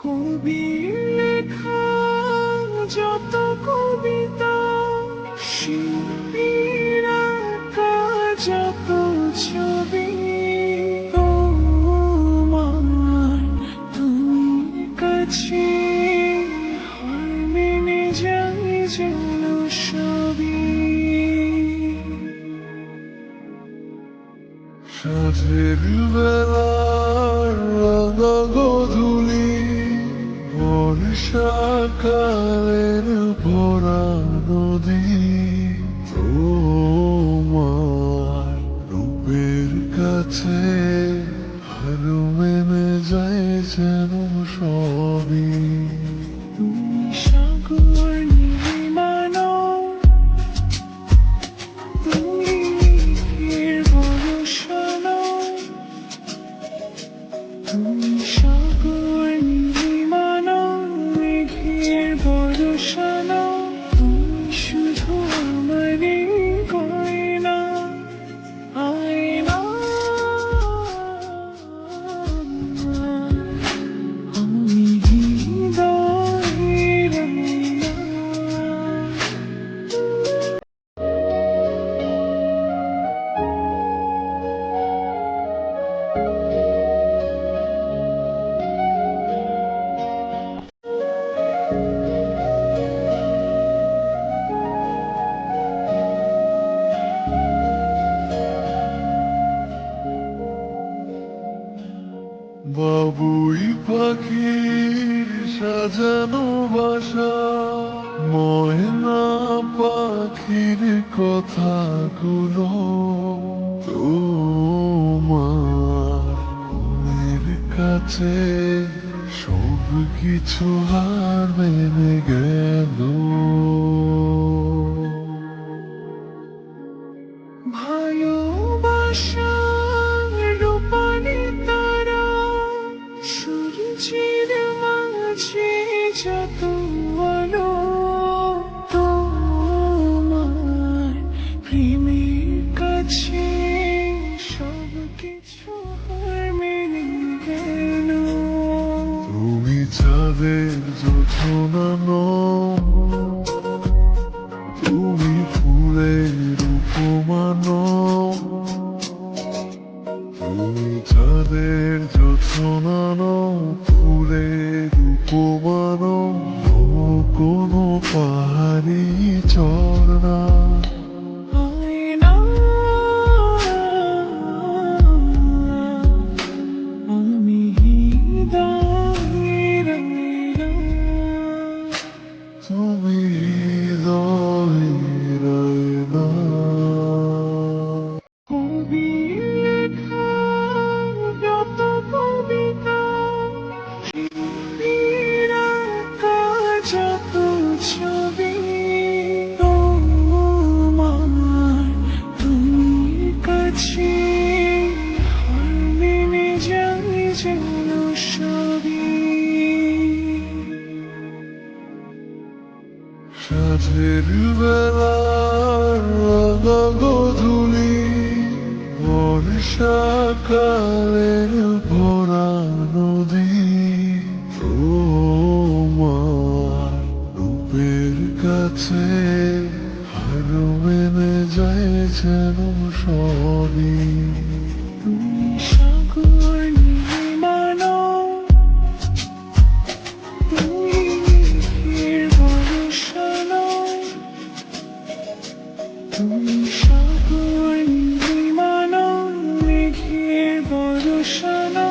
কবির লেখা যত কবিতা, শিল্পীর আঁকা যত ছবি, তোমার তুমি কাছে হার মেনে যাই যেন সবই। সাঁঝের বেলার রাঙা গোধূলি, বর্ষাকালের ভরা নদী, তোমার রূপের কাছে হার মেনে যায় যেন সবই। তুমি সাগর নির্মাণো, তুমি মেঘের বরষানো, তুমি সাগর নির্মাণো, মেঘের বরষানো, তুমি শুধু আমারই গয়না, আয়না। আমি হৃদয়ের আয়না। বাবুই পাখির সাজানো বাসা, ময়না পাখির কথাগুলো, তোমার মনের কাছে সব কিছু হার মেনে গেল। ভালোবাসার রূপালি তারা, সূর্যের মাঝে যত আলো, তোমার প্রেমের কাছে সব কিছু হার মেনে গেল। তুমি চাঁদের জোছনা, তুমি ফুলের উপমানো, তুমি চাঁদের জোছনা, ফুলের উপমানো, কোনো পাহাড়ি ঝর্ণা, আয়না। আমি হৃদয়ের আয়না। তুমি হৃদয়ের আয়না। কবির লেখা যত কবিতা, শিল্পীর আঁকা যত ছবি, তোমার তুমি কাছে হার মেনে যাই যেন সবই। সাঁঝের বেলার রাঙা গোধূলি, বর্ষাকালের ভরা নদী, তোমার রূপের কাছে হার মেনে যায় যেন সবই। তুমি সাগর নির্মাণো, তুমি মেঘের বরষানো, তুমি সাগর নির্মাণো, মেঘের বরষানো।